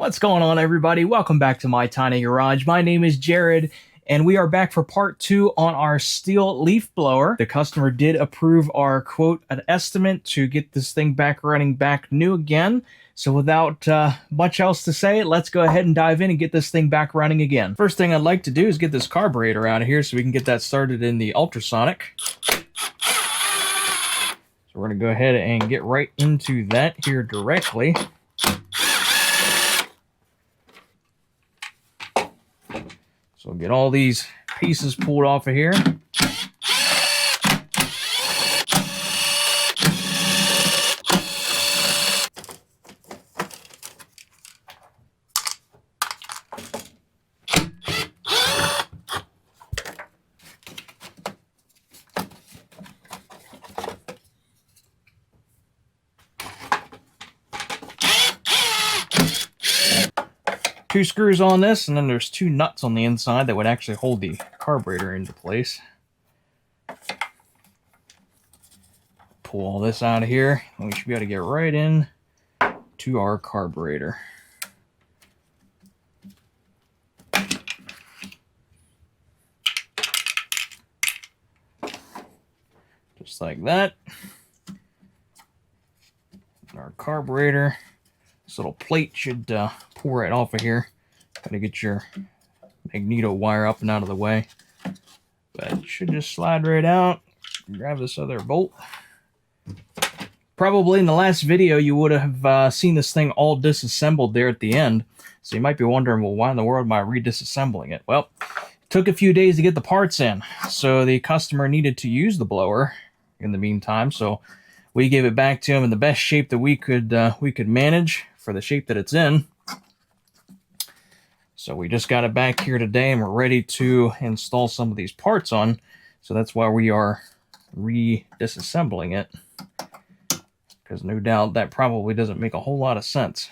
What's going on, everybody? Welcome back to my tiny garage. My name is Jared, and we are back for part 2 on our Stihl leaf blower. The customer did approve our quote, an estimate to get this thing back running, back new again. So without much else to say, let's go ahead and dive in and get this thing back running again. First thing I'd like to do is get this carburetor out of here so we can get that started in the ultrasonic. So we're going to go ahead and get right into that here directly. So get all these pieces pulled off of here. Two screws on this, and then there's 2 nuts on the inside that would actually hold the carburetor into place. Pull all this out of here, and we should be able to get right in to our carburetor. Just like that. And our carburetor. This little plate should pull right off of here. Gotta get your magneto wire up and out of the way. But it should just slide right out. Grab this other bolt. Probably in the last video you would have seen this thing all disassembled there at the end. So you might be wondering, well, why in the world am I re-disassembling it? Well, it took a few days to get the parts in. So the customer needed to use the blower in the meantime. So we gave it back to him in the best shape that we could manage for the shape that it's in. So we just got it back here today, and we're ready to install some of these parts on. So that's why we are re-disassembling it, because no doubt that probably doesn't make a whole lot of sense.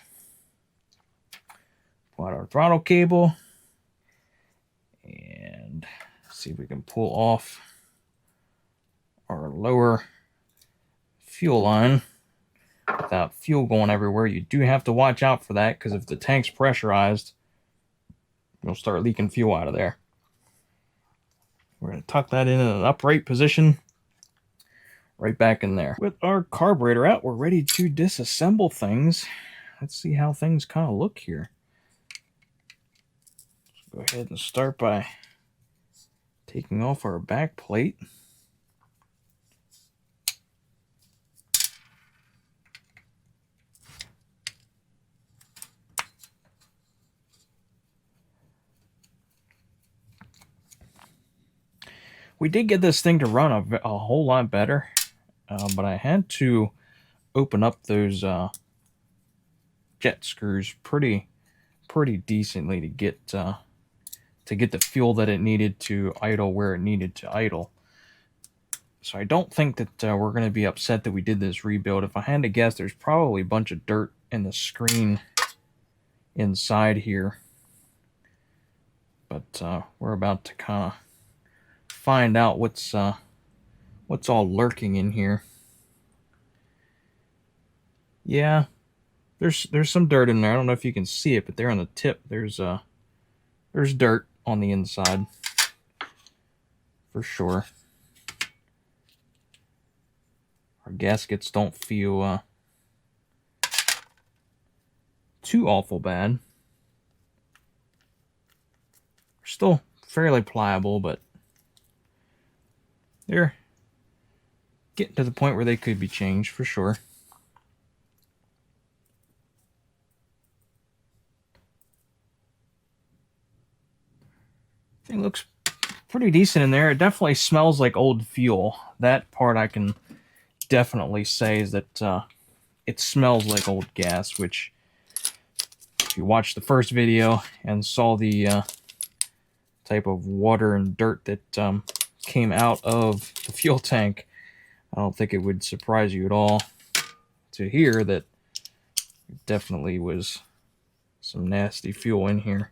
Pull out our throttle cable and see if we can pull off our lower fuel line without fuel going everywhere. You do have to watch out for that, because if the tank's pressurized, you'll start leaking fuel out of there. We're going to tuck that in an upright position, right back in there. With our carburetor out, we're ready to disassemble things. Let's see how things kind of look here. Let's go ahead and start by taking off our back plate. We did get this thing to run a whole lot better, but I had to open up those jet screws pretty decently to get the fuel that it needed to idle where it needed to idle. So I don't think that we're going to be upset that we did this rebuild. If I had to guess, there's probably a bunch of dirt in the screen inside here, but we're about to kind of find out what's all lurking in here. Yeah, there's some dirt in there. I don't know if you can see it, but there on the tip there's dirt on the inside for sure. Our gaskets don't feel too awful bad. They're still fairly pliable, but they're getting to the point where they could be changed for sure. Thing looks pretty decent in there. It definitely smells like old fuel. That part I can definitely say is that it smells like old gas, which if you watched the first video and saw the type of water and dirt that came out of the fuel tank, I don't think it would surprise you at all to hear that it definitely was some nasty fuel in here.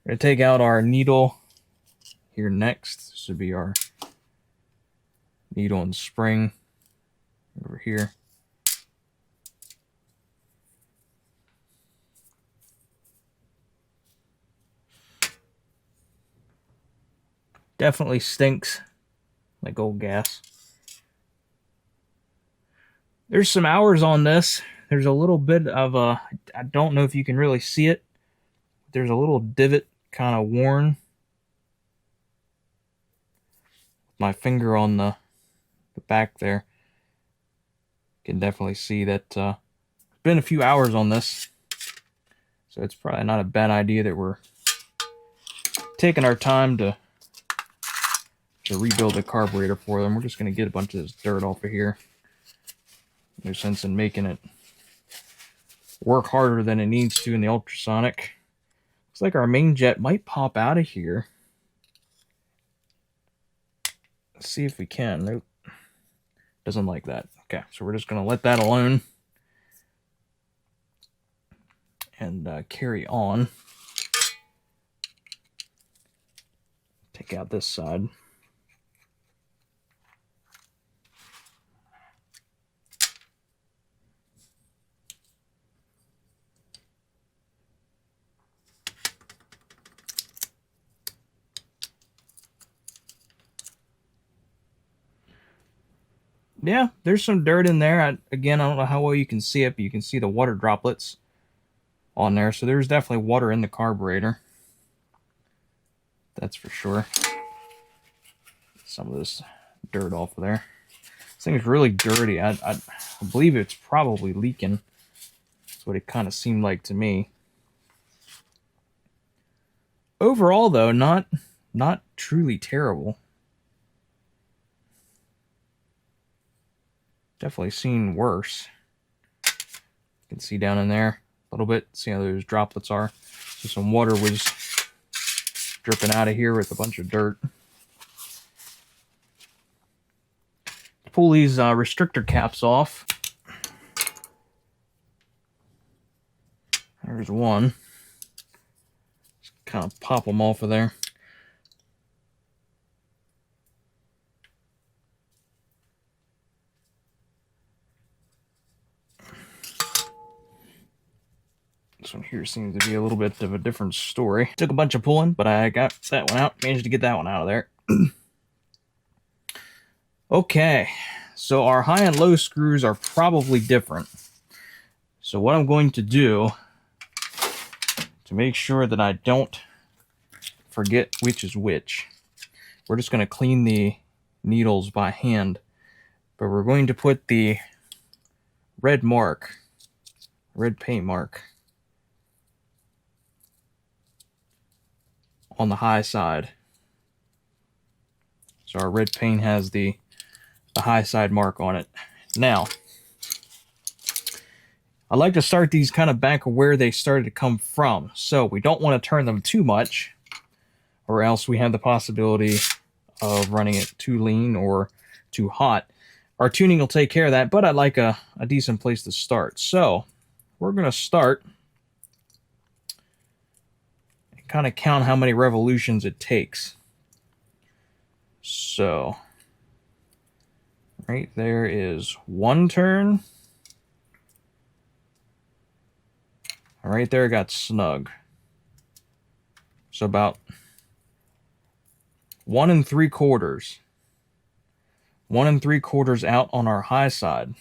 We're going to take out our needle here next. This would be our needle and spring over here. Definitely stinks like old gas. There's some hours on this. There's a little bit of a, I don't know if you can really see it. There's a little divot kind of worn. My finger on the back there. You can definitely see that it's been a few hours on this. So it's probably not a bad idea that we're taking our time to rebuild the carburetor for them. We're just going to get a bunch of this dirt off of here. No sense in making it work harder than it needs to in the ultrasonic. Looks like our main jet might pop out of here. Let's see if we can. Nope. Doesn't like that. Okay, so we're just going to let that alone and carry on. Take out this side. Yeah, there's some dirt in there. Again, I don't know how well you can see it, but you can see the water droplets on there. So there's definitely water in the carburetor. That's for sure. Some of this dirt off of there. This thing is really dirty. I believe it's probably leaking. That's what it kind of seemed like to me. Overall, though, not truly terrible. Definitely seen worse. You can see down in there a little bit. See how those droplets are. So some water was dripping out of here with a bunch of dirt. Pull these restrictor caps off. There's one. Just kind of pop them off of there. This one here seems to be a little bit of a different story. Took a bunch of pulling, but I got that one out. Managed to get that one out of there. Okay, so our high and low screws are probably different. So what I'm going to do to make sure that I don't forget which is which, we're just going to clean the needles by hand. But we're going to put the red paint mark, on the high side. So our red paint has the high side mark on it. Now, I like to start these kind of back where they started to come from. So we don't want to turn them too much, or else we have the possibility of running it too lean or too hot. Our tuning will take care of that, but I'd like a decent place to start. So we're going to start and kind of count how many revolutions it takes. So right there is one turn. And right there got snug. So about 1 3/4. 1 3/4 out on our high side.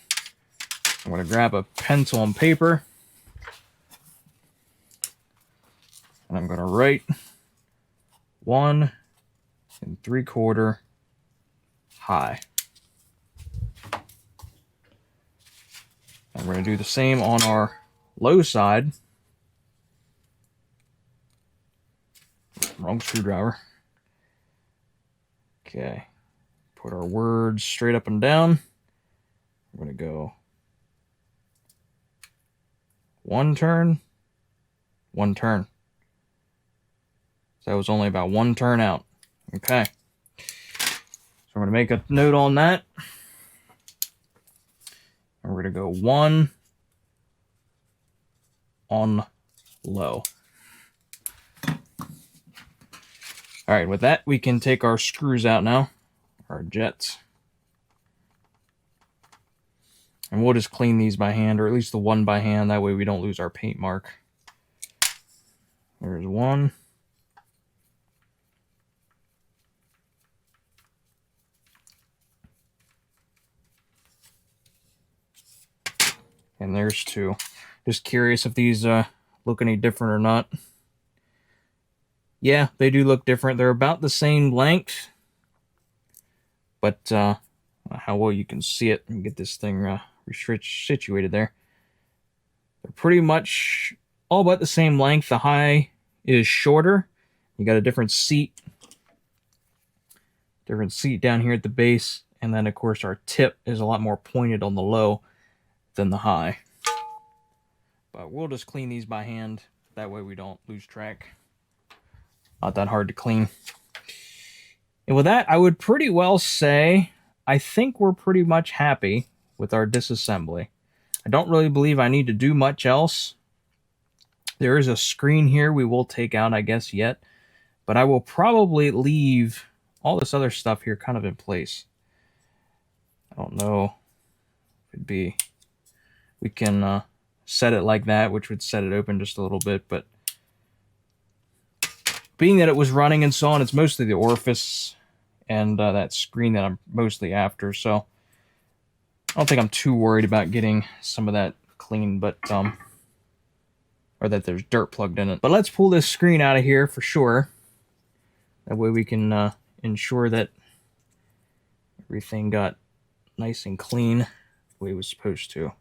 I'm going to grab a pencil and paper. And I'm going to write 1 3/4 high. And we're going to do the same on our low side. Wrong screwdriver. Okay. Put our words straight up and down. We're going to go 1 turn, 1 turn. So that was only about 1 turn out. Okay. So we're going to make a note on that. And we're going to go 1 on low. All right, with that, we can take our screws out now, our jets. And we'll just clean these by hand, or at least the one by hand. That way we don't lose our paint mark. There's 1. And there's two. Just curious if these look any different or not. Yeah, they do look different. They're about the same length, but how well you can see it and get this thing situated there. They're pretty much all about the same length. The high is shorter. You got a different seat down here at the base, and then of course our tip is a lot more pointed on the low than the high. But we'll just clean these by hand. That way we don't lose track. Not that hard to clean. And with that, I would pretty well say I think we're pretty much happy with our disassembly. I don't really believe I need to do much else. There is a screen here we will take out, I guess, yet. But I will probably leave all this other stuff here kind of in place. I don't know if it'd be... We can set it like that, which would set it open just a little bit, but being that it was running and so on, it's mostly the orifice and that screen that I'm mostly after, so I don't think I'm too worried about getting some of that clean, but or that there's dirt plugged in it. But let's pull this screen out of here for sure. That way we can ensure that everything got nice and clean the way it was supposed to.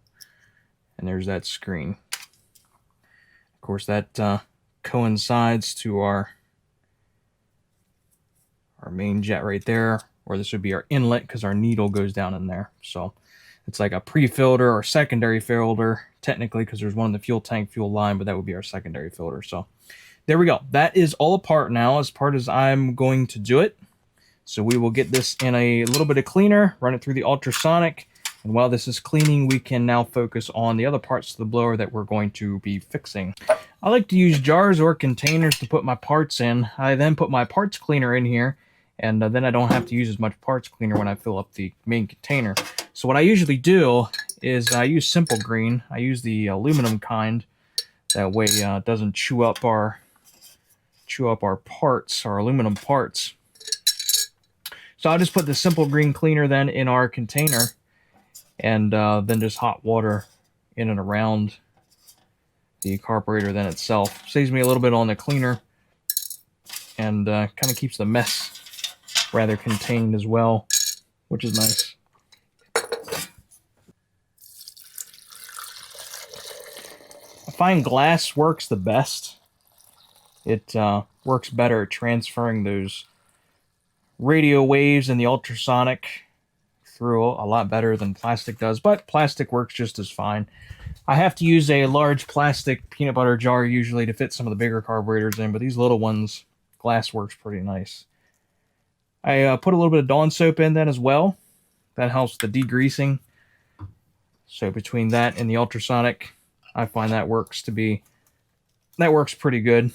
And there's that screen. Of course, that coincides to our main jet right there, or this would be our inlet because our needle goes down in there. So it's like a pre-filter or secondary filter, technically, because there's one in the fuel tank, fuel line, but that would be our secondary filter. So there we go. That is all apart now as part as I'm going to do it. So we will get this in a little bit of cleaner, run it through the ultrasonic, and while this is cleaning, we can now focus on the other parts of the blower that we're going to be fixing. I like to use jars or containers to put my parts in. I then put my parts cleaner in here, and then I don't have to use as much parts cleaner when I fill up the main container. So what I usually do is I use Simple Green. I use the aluminum kind. That way it doesn't chew up our parts, our aluminum parts. So I'll just put the Simple Green cleaner then in our container, and then just hot water in and around the carburetor then itself. Saves me a little bit on the cleaner, and kind of keeps the mess rather contained as well, which is nice. I find glass works the best. It works better at transferring those radio waves and the ultrasonic through a lot better than plastic does, but plastic works just as fine. I have to use a large plastic peanut butter jar usually to fit some of the bigger carburetors in, but these little ones, glass works pretty nice. I put a little bit of Dawn soap in then as well. That helps the degreasing. So between that and the ultrasonic, I find that works pretty good.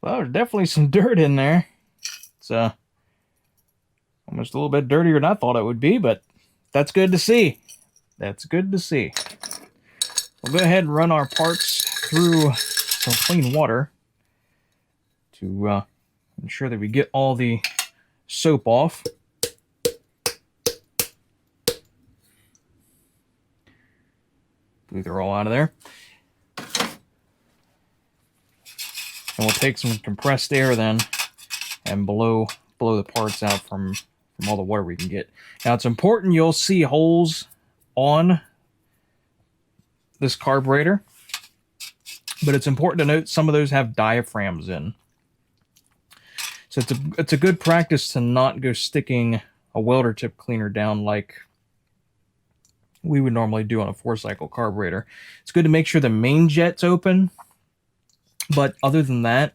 Well, there's definitely some dirt in there. It's almost a little bit dirtier than I thought it would be, but that's good to see. That's good to see. We'll go ahead and run our parts through some clean water to ensure that we get all the soap off. They're all out of there. And we'll take some compressed air then and blow the parts out from all the water we can get. Now it's important you'll see holes on this carburetor. But it's important to note some of those have diaphragms in. So it's a good practice to not go sticking a welder tip cleaner down like we would normally do on a 4-cycle carburetor. It's good to make sure the main jet's open, but other than that,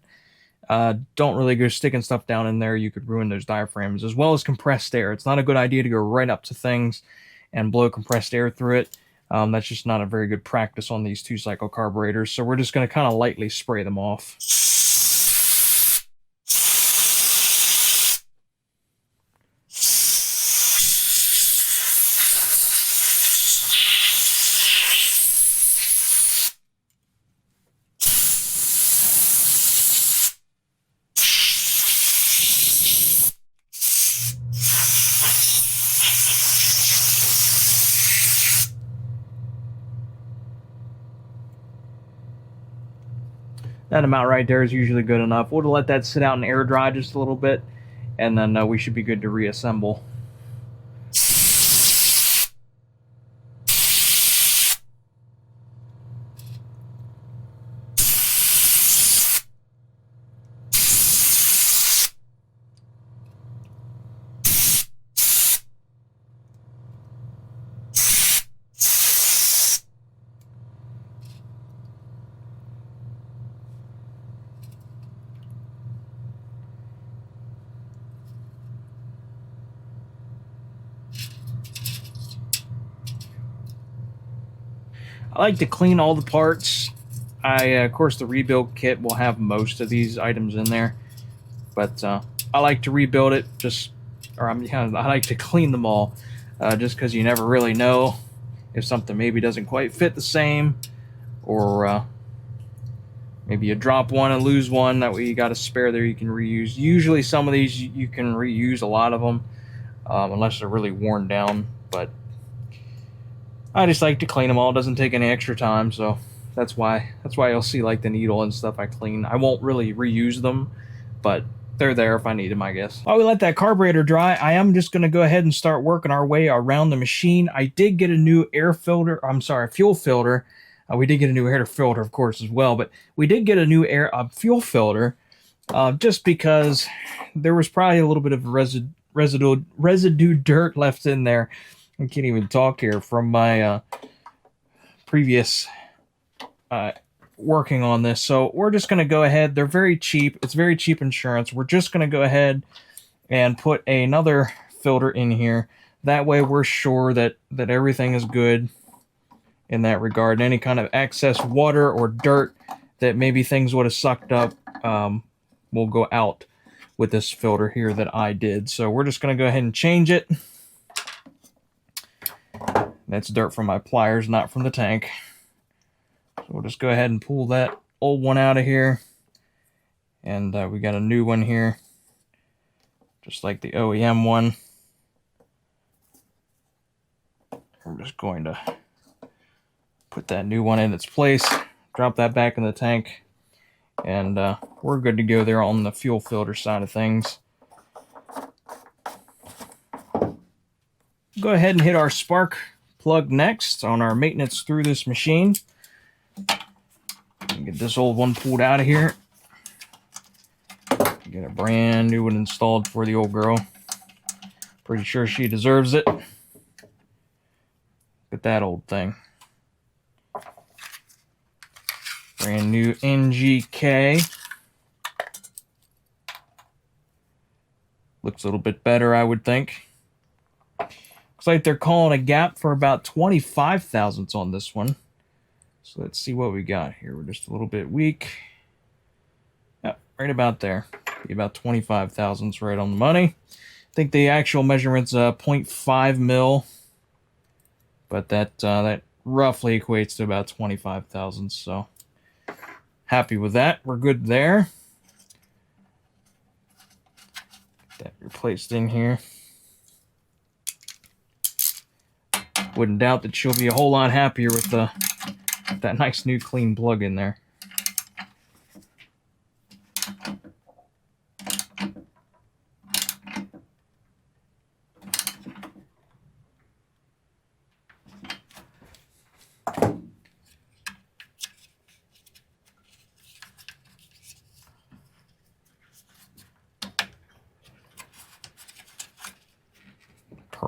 don't really go sticking stuff down in there. You could ruin those diaphragms, as well as compressed air. It's not a good idea to go right up to things and blow compressed air through it. That's just not a very good practice on these 2-cycle carburetors. So we're just going to kind of lightly spray them off. That amount right there is usually good enough. We'll let that sit out and air dry just a little bit, and then we should be good to reassemble. I like to clean all the parts. Of course, the rebuild kit will have most of these items in there, but I like to rebuild it I like to clean them all, just because you never really know if something maybe doesn't quite fit the same, or maybe you drop one and lose one. That way you got a spare there you can reuse. Usually some of these you can reuse a lot of them, unless they're really worn down, but I just like to clean them all. It doesn't take any extra time, so that's why you'll see like the needle and stuff I clean. I won't really reuse them, but they're there if I need them, I guess. While we let that carburetor dry, I am just going to go ahead and start working our way around the machine. I did get a new fuel filter. We did get a new air filter, of course, as well, but we did get a new fuel filter just because there was probably a little bit of residue dirt left in there. I can't even talk here from my previous working on this. So we're just going to go ahead. They're very cheap. It's very cheap insurance. We're just going to go ahead and put another filter in here. That way we're sure that everything is good in that regard. Any kind of excess water or dirt that maybe things would have sucked up will go out with this filter here that I did. So we're just going to go ahead and change it. That's dirt from my pliers, not from the tank. So we'll just go ahead and pull that old one out of here. And we got a new one here, just like the OEM one. I'm just going to put that new one in its place, drop that back in the tank, and we're good to go there on the fuel filter side of things. Go ahead and hit our spark plug next on our maintenance through this machine. Get this old one pulled out of here. Get a brand new one installed for the old girl. Pretty sure she deserves it. Look at that old thing. Brand new NGK. Looks a little bit better, I would think. Looks like they're calling a gap for about 25 thousandths on this one. So let's see what we got here. We're just a little bit weak. Yep, right about there. Be about 25 thousandths right on the money. I think the actual measurement's 0.5 mil. But that roughly equates to about 25 thousandths. So happy with that. We're good there. Get that replaced in here. Wouldn't doubt that she'll be a whole lot happier with that nice new clean plug in there.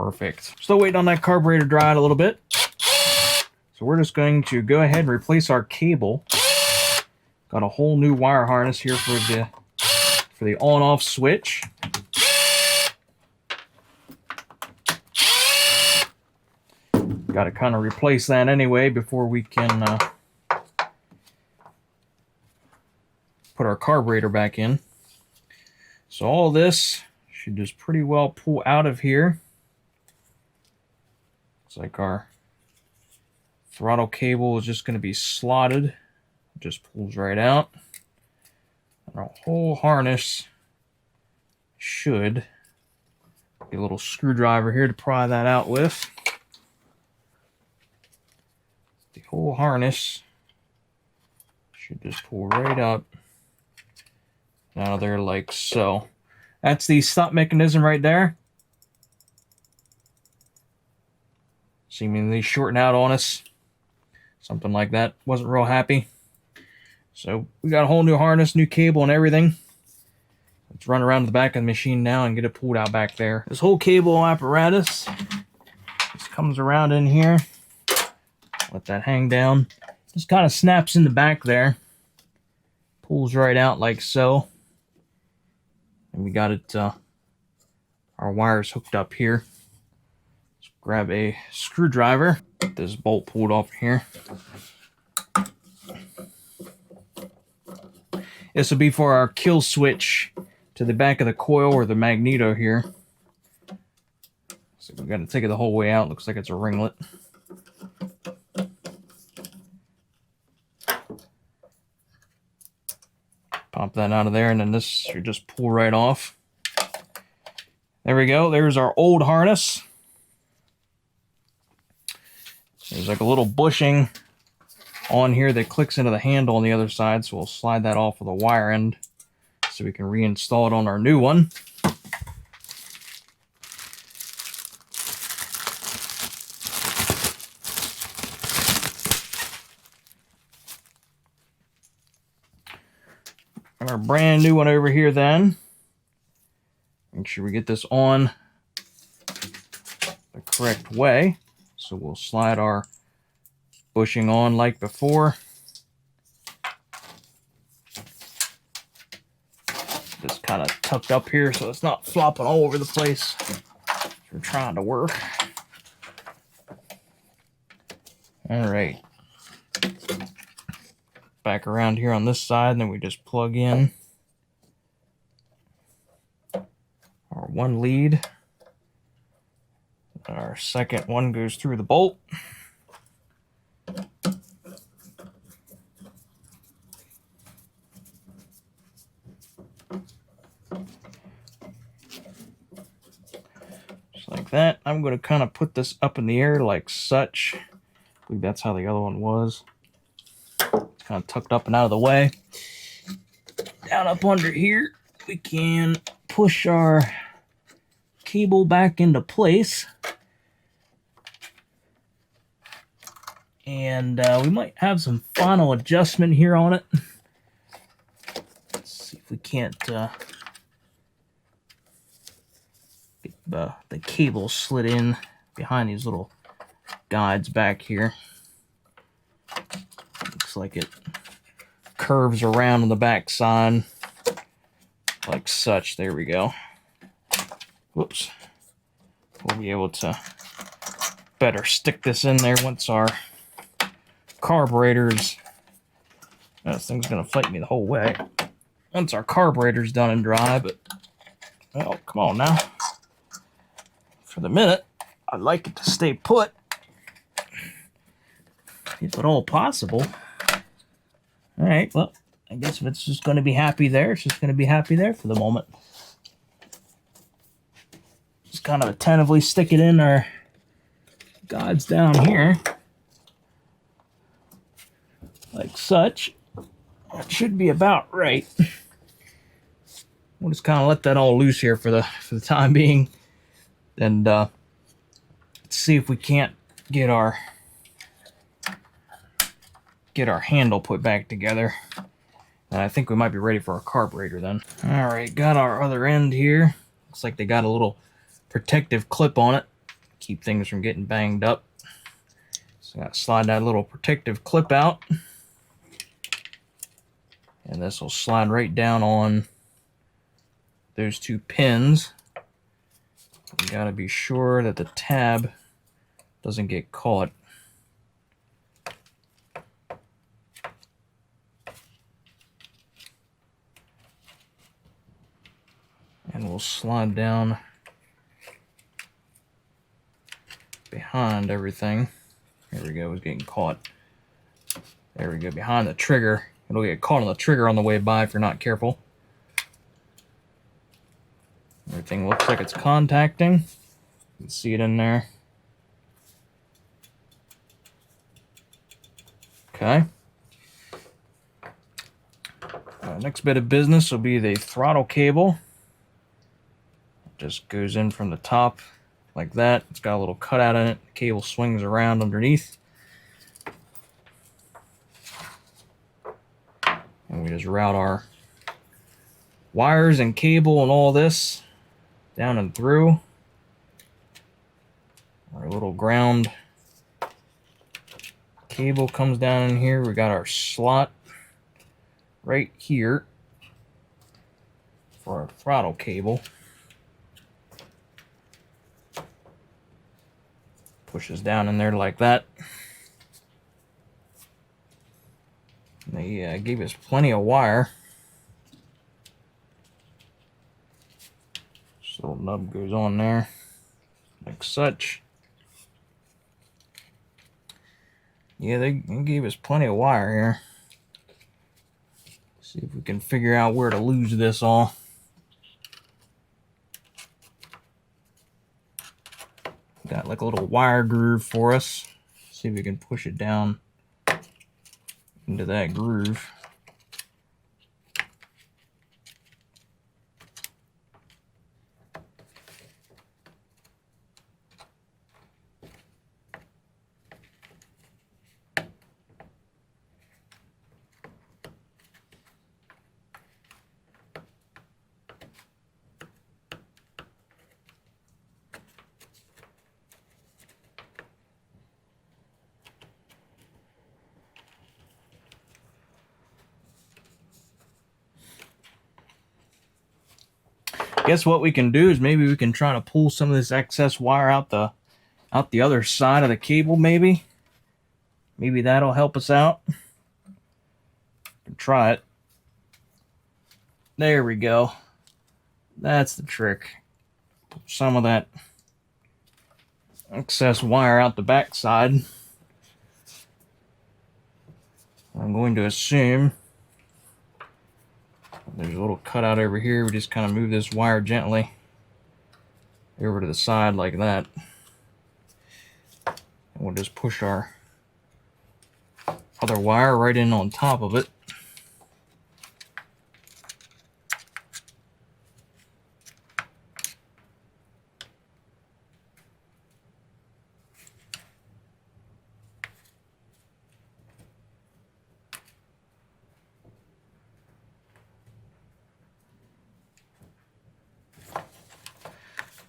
Perfect. Still waiting on that carburetor to dry out a little bit. So we're just going to go ahead and replace our cable. Got a whole new wire harness here for the on-off switch. Got to kind of replace that anyway before we can put our carburetor back in. So all this should just pretty well pull out of here. Looks like our throttle cable is just going to be slotted. It just pulls right out. And our whole harness should be a little screwdriver here to pry that out with. The whole harness should just pull right up out of there like so. That's the stop mechanism right there. Seemingly shorting out on us. Something like that. Wasn't real happy. So we got a whole new harness, new cable and everything. Let's run around to the back of the machine now and get it pulled out back there. This whole cable apparatus just comes around in here. Let that hang down. Just kind of snaps in the back there. Pulls right out like so. And we got it, our wires hooked up here. Let's grab a screwdriver. Get this bolt pulled off here. This will be for our kill switch to the back of the coil or the magneto here. So we've got to take it the whole way out. Looks like it's a ringlet. Pop that out of there, and then this should just pull right off. There we go. There's our old harness. There's like a little bushing on here that clicks into the handle on the other side, so we'll slide that off with a wire end so we can reinstall it on our new one. Our brand new one over here then. Make sure we get this on the correct way. So we'll slide our bushing on like before. Just kind of tucked up here so it's not flopping all over the place if you're trying to work. All right. Back around here on this side, and then we just plug in our one lead. Our second one goes through the bolt. Just like that. I'm going to kind of put this up in the air like such. I believe that's how the other one was. Kind of tucked up and out of the way. Down up under here, we can push our cable back into place. And we might have some final adjustment here on it. Let's see if we can't get the cable slid in behind these little guides back here. Looks like it curves around on the back side like such. There we go. Whoops. We'll be able to better stick this in there once our carburetors. This thing's gonna fight me the whole way. Once our carburetor's done and dry, but well, come on now. For the minute, I'd like it to stay put, if at all possible. All right, well, I guess if it's just going to be happy there, it's just going to be happy there for the moment. Just kind of attentively stick it in our guides down here, like such. That should be about right. We'll just kind of let that all loose here for the time being, and let's see if we can't get our handle put back together. And I think we might be ready for our carburetor then. All right, got our other end here. Looks like they got a little protective clip on it. keep things from getting banged up. So I got to slide that little protective clip out. And this will slide right down on those 2 pins. You got to be sure that the tab doesn't get caught. And we'll slide down behind everything. There we go, it's getting caught. There we go, behind the trigger. It'll get caught on the trigger on the way by if you're not careful. Everything looks like it's contacting. You can see it in there. Okay. Next bit of business will be the throttle cable. It just goes in from the top like that. It's got a little cutout in it. The cable swings around underneath. And we just route our wires and cable and all this down and through. Our little ground cable comes down in here. We got our slot right here for our throttle cable. Pushes down in there like that. They gave us plenty of wire. This little nub goes on there like such. Yeah, they gave us plenty of wire here. See if we can figure out where to lose this all. Got like a little wire groove for us. See if we can push it down into that groove. Guess what we can do is maybe we can try to pull some of this excess wire out the other side of the cable. Maybe that'll help us out. Try it. There we go. That's the trick. Pull some of that excess wire out the back side. I'm going to assume there's a little cutout over here. We just kind of move this wire gently over to the side like that. And we'll just push our other wire right in on top of it.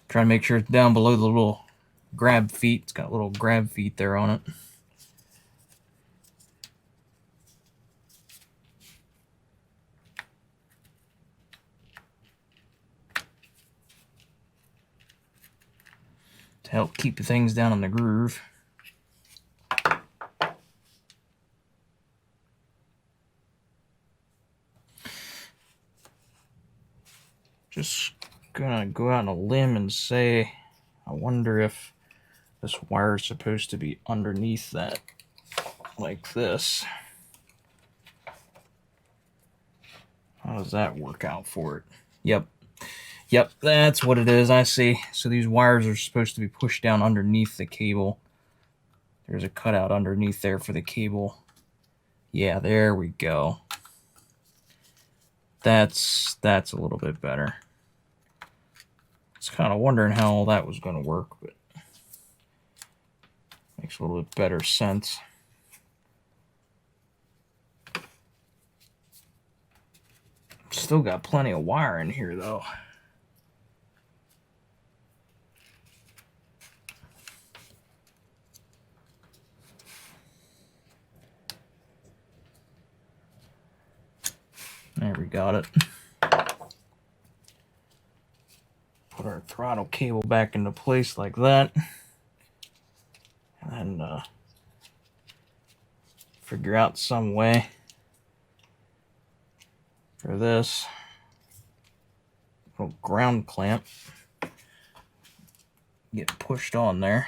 Try to make sure it's down below the little grab feet. It's got little grab feet there on it. To help keep things down in the groove. Just gonna go out on a limb and say, I wonder if this wire is supposed to be underneath that, like this. How does that work out for it? Yep, that's what it is. I see. So these wires are supposed to be pushed down underneath the cable. There's a cutout underneath there for the cable. Yeah, there we go. That's a little bit better. I was kind of wondering how all that was going to work, but makes a little bit better sense. Still got plenty of wire in here, though. we got it. Put our throttle cable back into place like that. And figure out some way for this little ground clamp get pushed on there,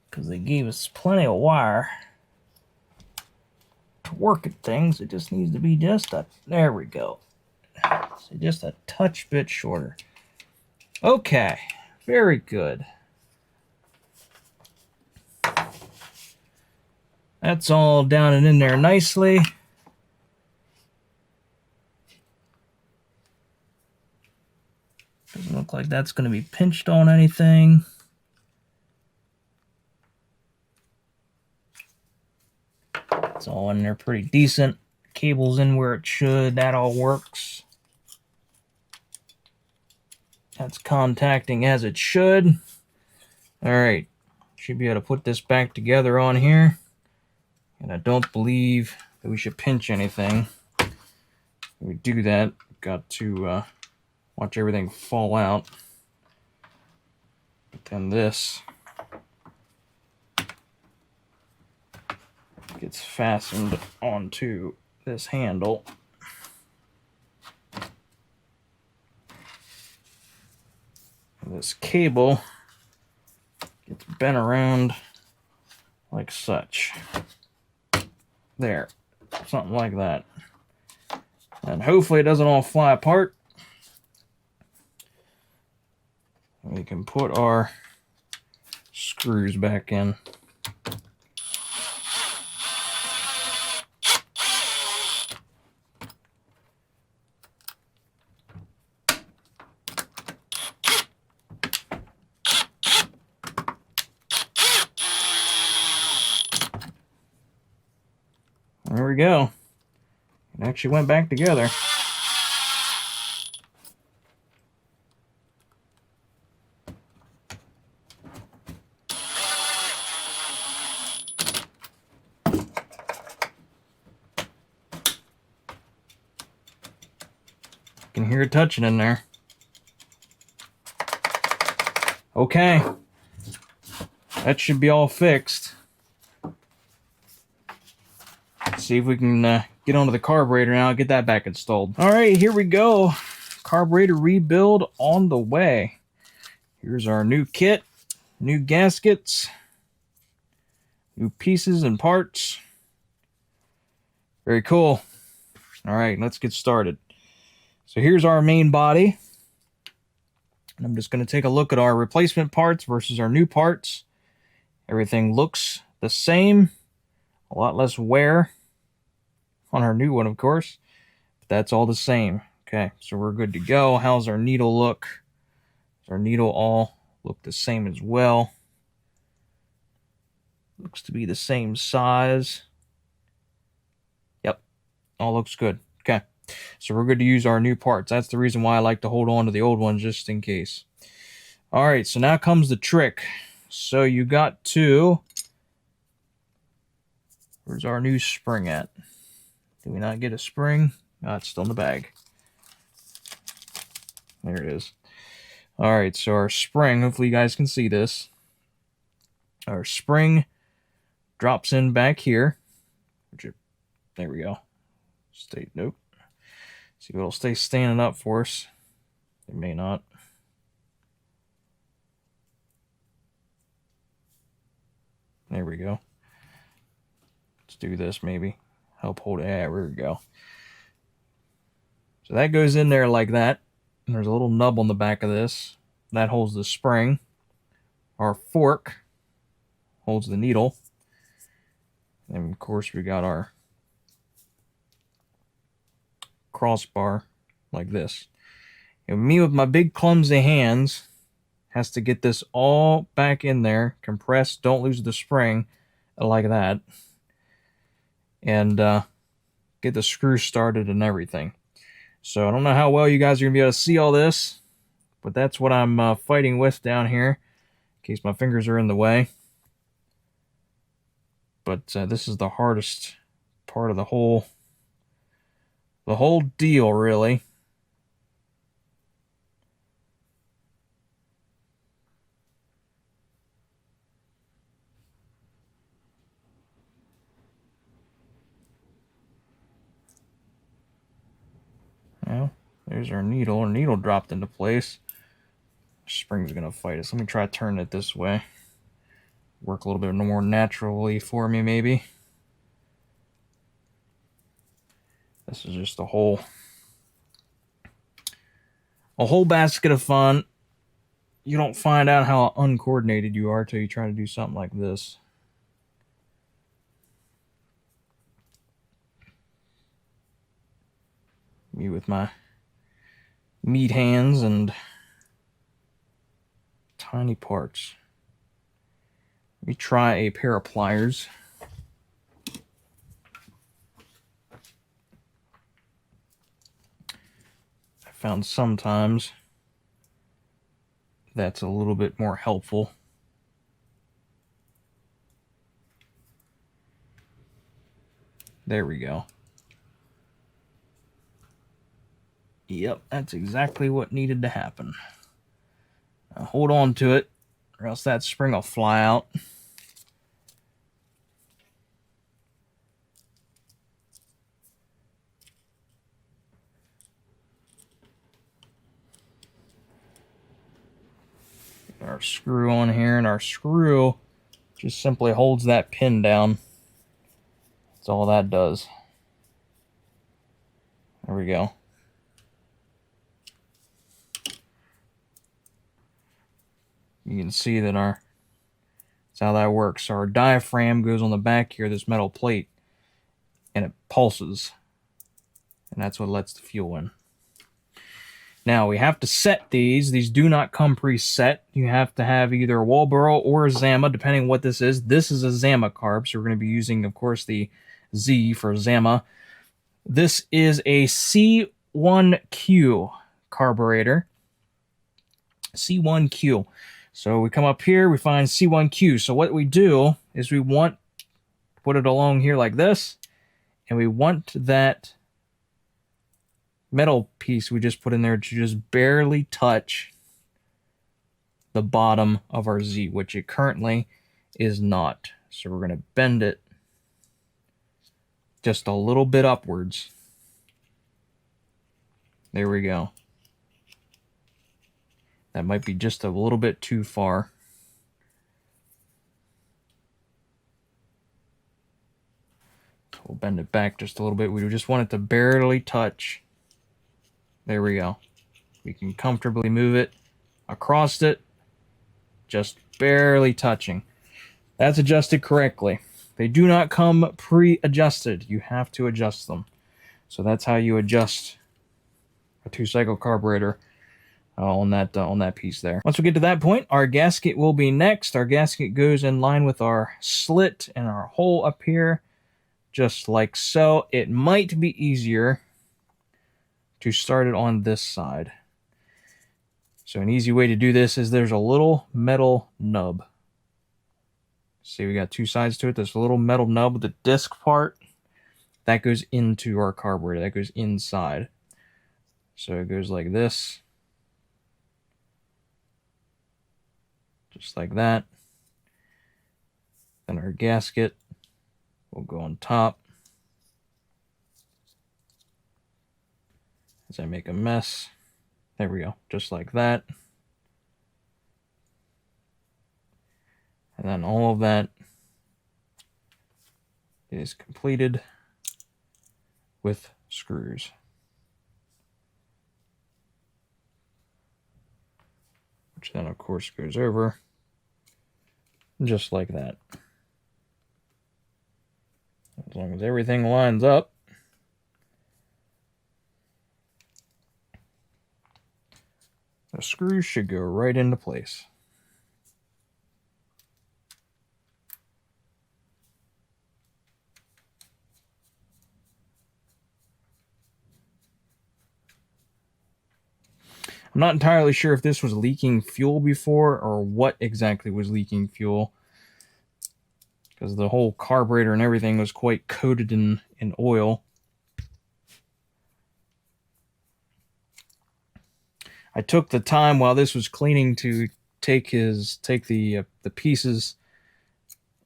because they gave us plenty of wire to work at things. It just needs to be just a, there we go, so just a touch bit shorter. Okay, very good. That's all down and in there nicely. Doesn't look like that's going to be pinched on anything. It's all in there pretty decent. Cable's in where it should. That all works. That's contacting as it should. All right. Should be able to put this back together on here. And I don't believe that we should pinch anything. When we do that, we've got to watch everything fall out. But then this gets fastened onto this handle. And this cable gets bent around like such. There, something like that. And hopefully it doesn't all fly apart. We can put our screws back in. There we go. It actually went back together. You can hear it touching in there. Okay. That should be all fixed. See if we can get onto the carburetor now, get that back installed. All right, here we go. Carburetor rebuild on the way. Here's our new kit, new gaskets, new pieces and parts. Very cool. All right, let's get started. So here's our main body. And I'm just going to take a look at our replacement parts versus our new parts. Everything looks the same. A lot less wear on our new one, of course, but that's all the same. Okay, so we're good to go. How's our needle look? Does our needle all look the same as well? Looks to be the same size. Yep, all looks good. Okay, so we're good to use our new parts. That's the reason why I like to hold on to the old ones, just in case. All right, so now comes the trick. So you got to... Where's our new spring at? Did we not get a spring? Oh, it's still in the bag. There it is. All right, so our spring, hopefully you guys can see this. Our spring drops in back here. There we go. Nope. See if it'll stay standing up for us. It may not. There we go. Let's do this maybe. Help hold it. Yeah, there we go. So that goes in there like that. And there's a little nub on the back of this. That holds the spring. Our fork holds the needle. And of course we got our crossbar like this. And me with my big clumsy hands has to get this all back in there. Compress, don't lose the spring like that. And get the screw started and everything. So I don't know how well you guys are going to be able to see all this, but that's what I'm fighting with down here, in case my fingers are in the way. But this is the hardest part of the whole deal, really. Well, there's our needle. Our needle dropped into place. Spring's gonna fight us. Let me try turning it this way. Work a little bit more naturally for me, maybe. This is just a whole basket of fun. You don't find out how uncoordinated you are till you try to do something like this. Me with my meat hands and tiny parts. Let me try a pair of pliers. I found sometimes that's a little bit more helpful. There we go. Yep, that's exactly what needed to happen. Now hold on to it, or else that spring will fly out. Our screw on here, and our screw just simply holds that pin down. That's all that does. There we go. You can see that that's how that works. So our diaphragm goes on the back here, this metal plate, and it pulses. And that's what lets the fuel in. Now, we have to set these. These do not come preset. You have to have either a Walboro or a Zama, depending on what this is. This is a Zama carb, so we're going to be using, of course, the Z for Zama. This is a C1Q carburetor. C1Q. So we come up here, we find C1Q. So what we do is we put it along here like this, and we want that metal piece we just put in there to just barely touch the bottom of our Z, which it currently is not. So we're going to bend it just a little bit upwards. There we go. That might be just a little bit too far. So we'll bend it back just a little bit. We just want it to barely touch. There we go. We can comfortably move it across it, just barely touching. That's adjusted correctly. They do not come pre-adjusted. You have to adjust them. So that's how you adjust a 2-cycle carburetor on that piece there. Once we get to that point, our gasket will be next. Our gasket goes in line with our slit and our hole up here, just like so. It might be easier to start it on this side. So an easy way to do this is there's a little metal nub. See, we got two sides to it. There's a little metal nub with the disc part. That goes into our carburetor. That goes inside. So it goes like this. Just like that. Then our gasket will go on top. As I make a mess. There we go. Just like that. And then all of that is completed with screws. Which then, of course, goes over just like that. As long as everything lines up, the screws should go right into place. I'm not entirely sure if this was leaking fuel before or what exactly was leaking fuel. because the whole carburetor and everything was quite coated in oil. I took the time while this was cleaning to take the pieces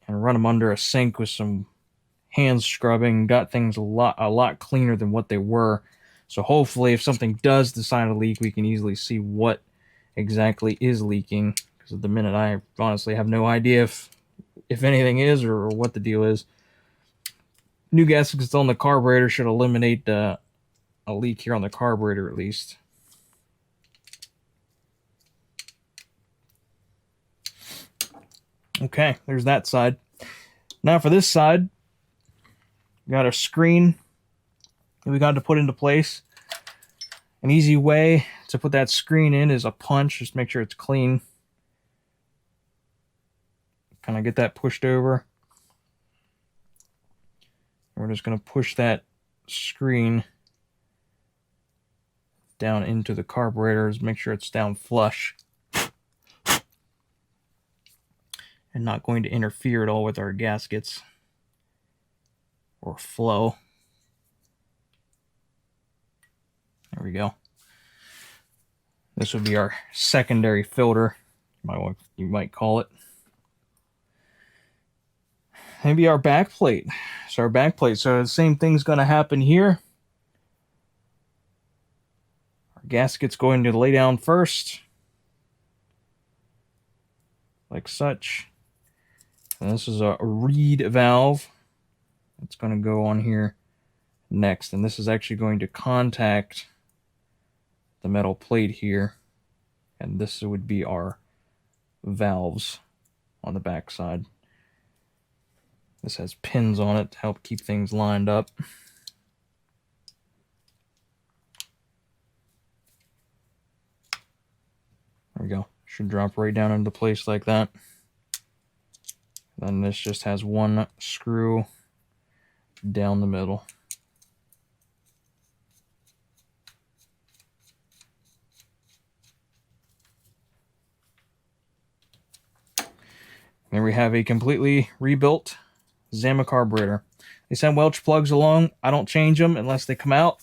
and run them under a sink with some hand scrubbing. Got things a lot cleaner than what they were. So hopefully, if something does decide to leak, we can easily see what exactly is leaking. Because at the minute, I honestly have no idea if anything is or what the deal is. New gaskets on the carburetor should eliminate a leak here on the carburetor at least. Okay, there's that side. Now for this side, we got our screen that we got to put into place. An easy way to put that screen in is a punch. Just make sure it's clean. Kind of get that pushed over. We're just going to push that screen down into the carburetor. Make sure it's down flush. And not going to interfere at all with our gaskets or flow. There we go. This would be our secondary filter, you might call it. Maybe our back plate. So the same thing's going to happen here. Our gasket's going to lay down first, like such. And this is a reed valve. It's going to go on here next. And this is actually going to contact the metal plate here. And this would be our valves on the back side. This has pins on it to help keep things lined up. There we go. Should drop right down into place like that. Then this just has one screw down the middle. There we have a completely rebuilt Zama carburetor. They send Welch plugs along. I don't change them unless they come out.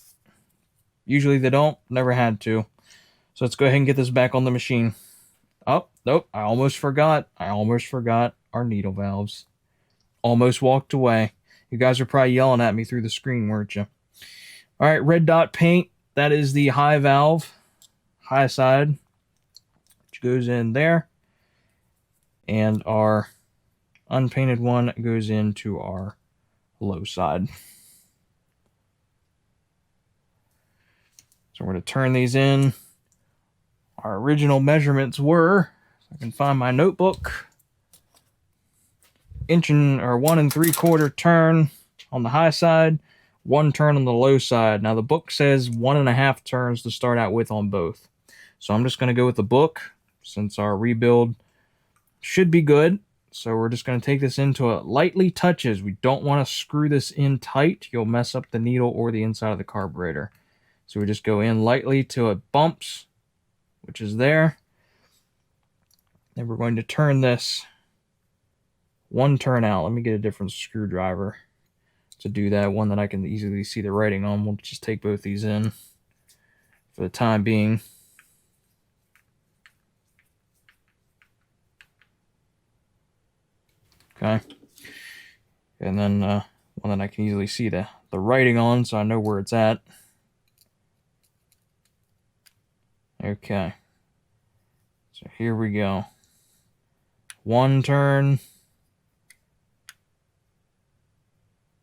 Usually they don't. Never had to. So let's go ahead and get this back on the machine. Oh, nope. I almost forgot our needle valves. Almost walked away. You guys are probably yelling at me through the screen, weren't you? All right, red dot paint. That is the high valve, high side, which goes in there. And our unpainted one goes into our low side. So we're going to turn these in. Our original measurements were, if I can find my notebook, 1 3/4 turn on the high side, 1 turn on the low side. Now the book says 1.5 turns to start out with on both. So I'm just going to go with the book since our rebuild should be good. So we're just going to take this into it lightly touches. We don't want to screw this in tight. You'll mess up the needle or the inside of the carburetor. So we just go in lightly till it bumps, which is there. Then we're going to turn this 1 turn out. Let me get a different screwdriver to do that, one that I can easily see the writing on. We'll just take both these in for the time being. Okay. And then one that I can easily see the writing on, so I know where it's at. Okay. So here we go. 1 turn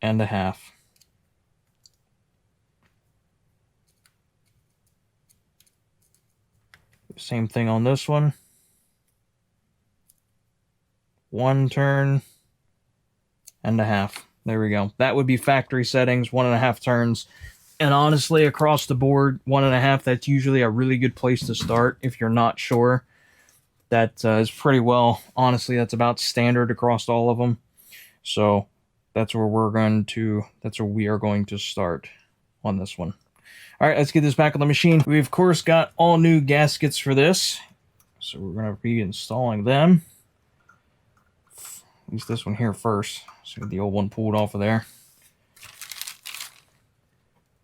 and a half. Same thing on this one. 1 turn and a half. There we go. That would be factory settings, 1.5 turns. And honestly, across the board, 1.5, that's usually a really good place to start if you're not sure. That is pretty well, honestly, that's about standard across all of them. So that's where we are going to start on this one. All right, let's get this back on the machine. We, of course, got all new gaskets for this. So we're going to be installing them. at least this one here first. So get the old one pulled off of there.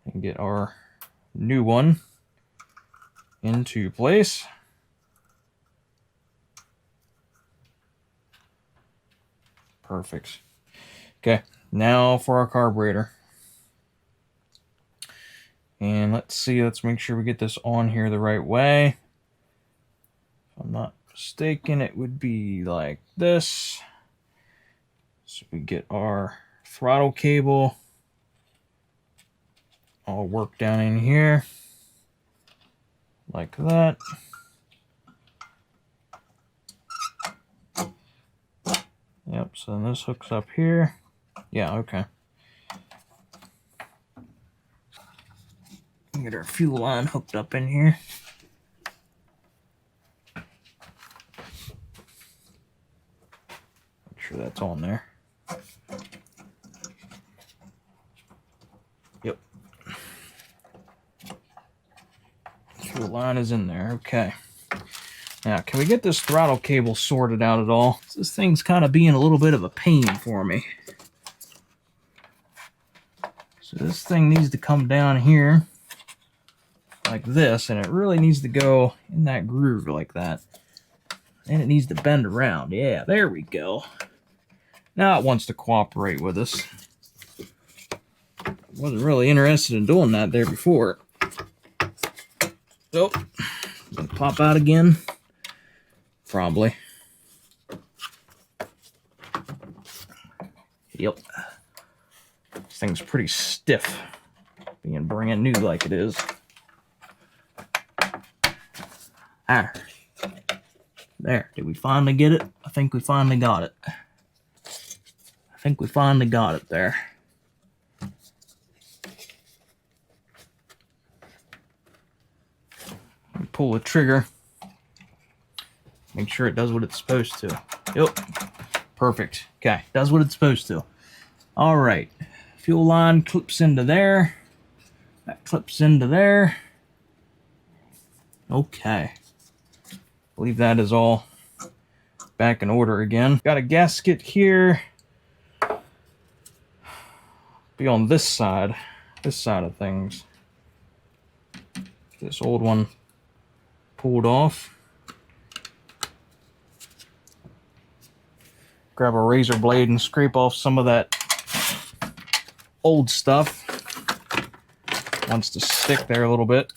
And get our new one into place. Perfect. Okay, now for our carburetor. And let's see, let's make sure we get this on here the right way. If I'm not mistaken, it would be like this. So we get our throttle cable all worked down in here, like that. Yep, so then this hooks up here. Yeah, okay. Get our fuel line hooked up in here. Make sure that's on there. Yep. Fuel line is in there. Okay. Now, can we get this throttle cable sorted out at all? This thing's kind of being a little bit of a pain for me. So this thing needs to come down here like this, and it really needs to go in that groove like that. And it needs to bend around. Yeah, there we go. Now it wants to cooperate with us. Wasn't really interested in doing that there before. Oh, gonna pop out again. Probably. Yep. This thing's pretty stiff, being brand new like it is. Ah. There. Did we finally get it? I think we finally got it. I think we finally got it there. Pull the trigger. Make sure it does what it's supposed to. Yep. Perfect. Okay. Does what it's supposed to. All right. Fuel line clips into there. That clips into there. Okay. Believe that is all back in order again. Got a gasket here. Be on this side of things. This old one pulled off. Grab a razor blade and scrape off some of that old stuff. Wants to stick there a little bit.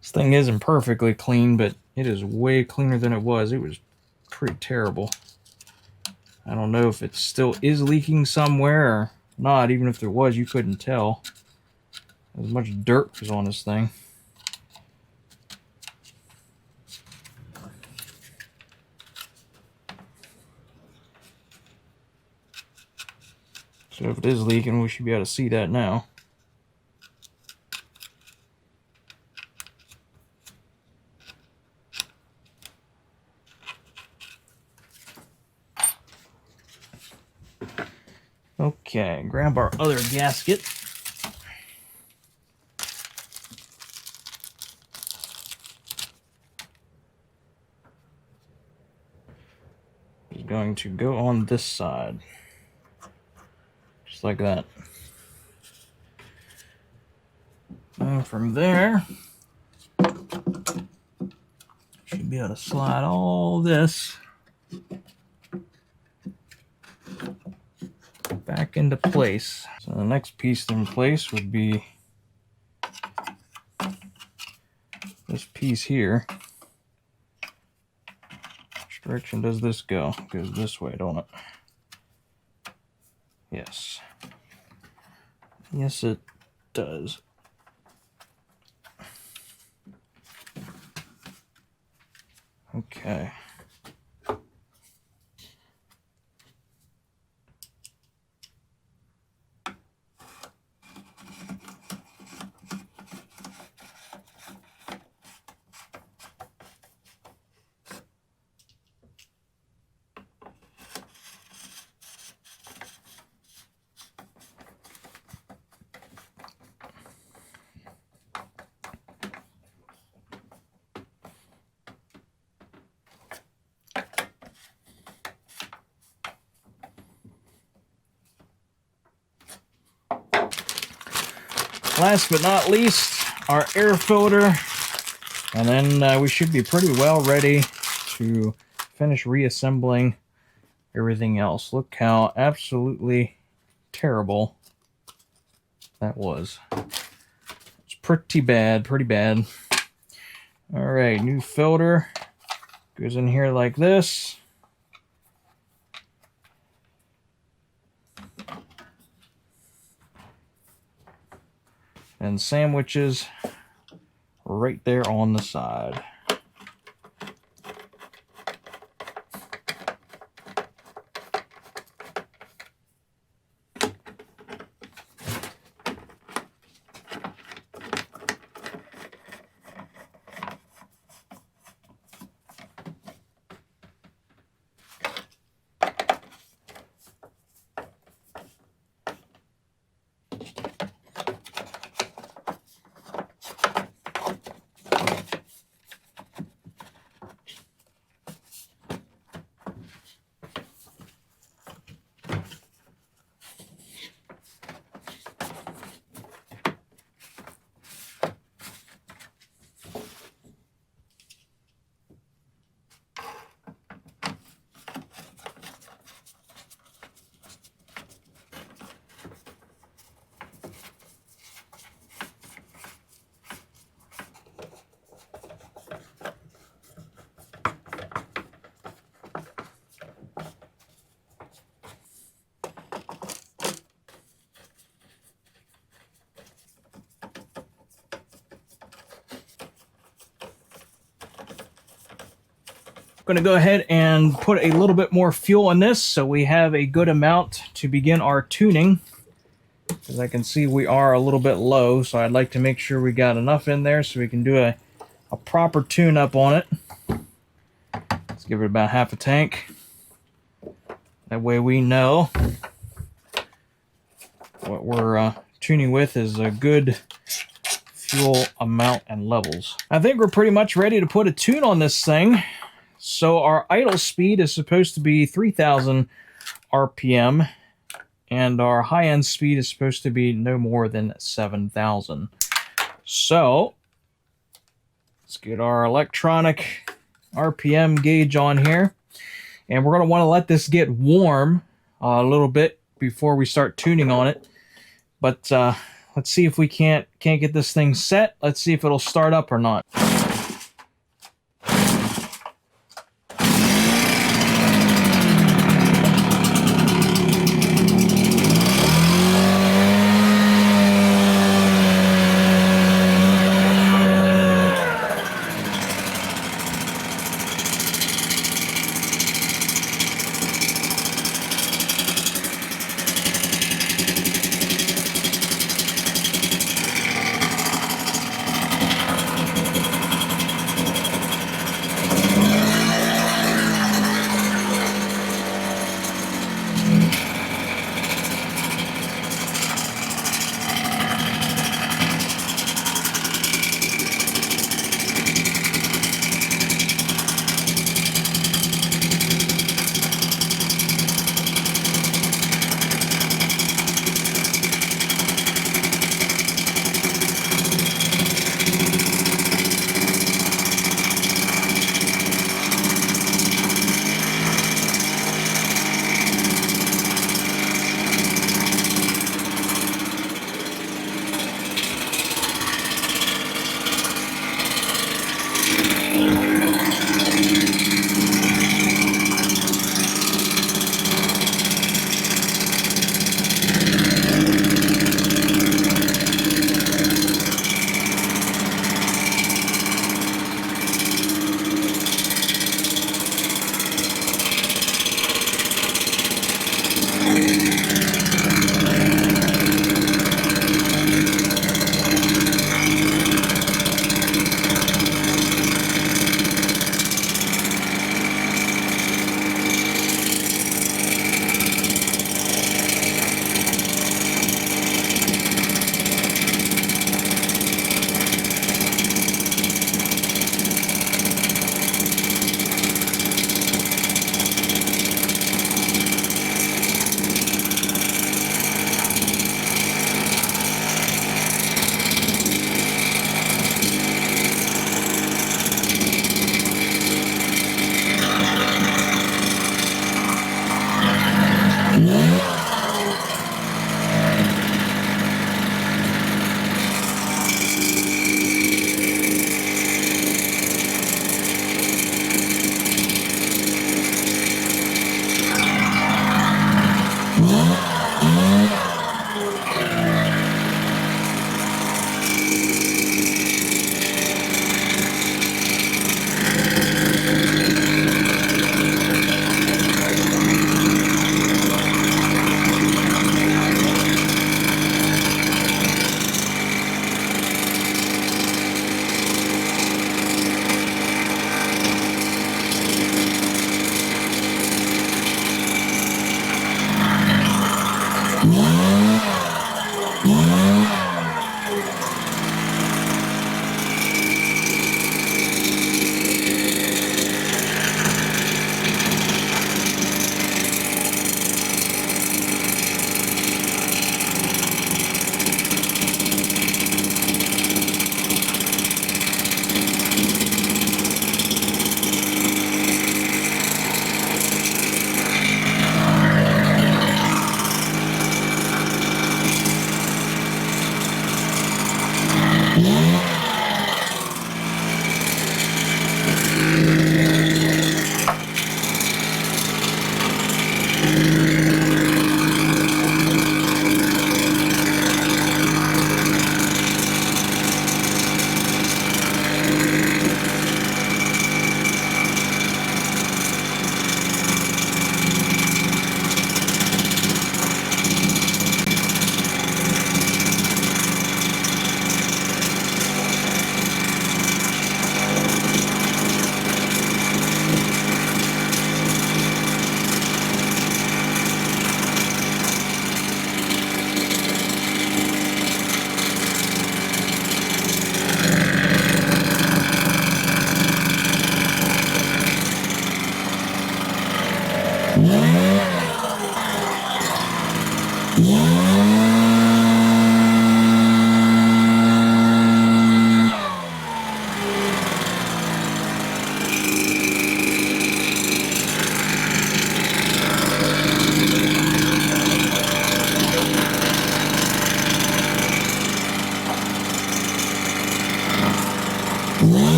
This thing isn't perfectly clean, but it is way cleaner than it was. It was pretty terrible. I don't know if it still is leaking somewhere or not. Even if there was, you couldn't tell. As much dirt was on this thing. So if it is leaking, we should be able to see that now. Okay, grab our other gasket. It's going to go on this side. Just like that. And from there, should be able to slide all this back into place. So the next piece in place would be this piece here. Which direction does this go? It goes this way, don't it? Yes. Yes, it does. Okay. last but not least, our air filter. And then we should be pretty well ready to finish reassembling everything else. Look how absolutely terrible that was. It's pretty bad, pretty bad. All right, new filter goes in here like this. And sandwiches right there on the side. Going to go ahead and put a little bit more fuel in this so we have a good amount to begin our tuning. As I can see, we are a little bit low, so I'd like to make sure we got enough in there so we can do a proper tune-up on it. Let's give it about half a tank. That way we know what we're tuning with is a good fuel amount and levels. I think we're pretty much ready to put a tune on this thing. So our idle speed is supposed to be 3,000 RPM, and our high-end speed is supposed to be no more than 7,000. So let's get our electronic RPM gauge on here, and we're going to want to let this get warm a little bit before we start tuning on it. But let's see if we can't get this thing set. Let's see if it'll start up or not.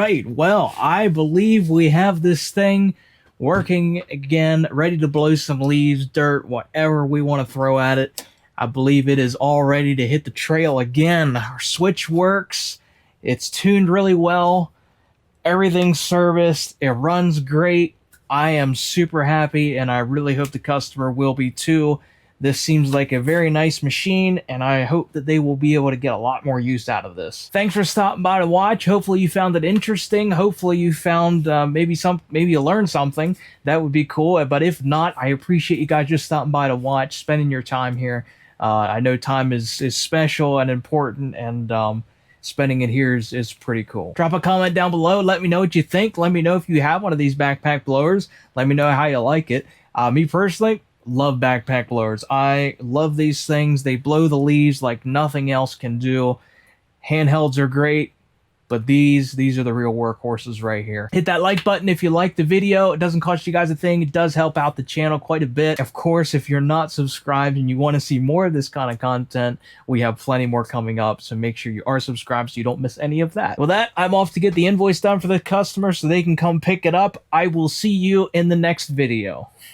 right, well, I believe we have this thing working again, ready to blow some leaves, dirt, whatever we want to throw at it. I believe it is all ready to hit the trail again. Our switch works. It's tuned really well. Everything's serviced. It runs great. I am super happy, and I really hope the customer will be too. This seems like a very nice machine, and I hope that they will be able to get a lot more use out of this. Thanks for stopping by to watch. Hopefully you found it interesting. Hopefully you found maybe you learned something. That would be cool. But if not, I appreciate you guys just stopping by to watch, spending your time here. I know time is special and important, and spending it here is pretty cool. Drop a comment down below. Let me know what you think. Let me know if you have one of these backpack blowers. Let me know how you like it. Me personally, love backpack blowers. I love these things. They blow the leaves like nothing else can do. Handhelds are great, but these are the real workhorses right here. Hit that like button if you liked the video. It doesn't cost you guys a thing. It does help out the channel quite a bit. Of course, if you're not subscribed and you want to see more of this kind of content, we have plenty more coming up, so make sure you are subscribed so you don't miss any of that. With that, I'm off to get the invoice done for the customer so they can come pick it up. I will see you in the next video.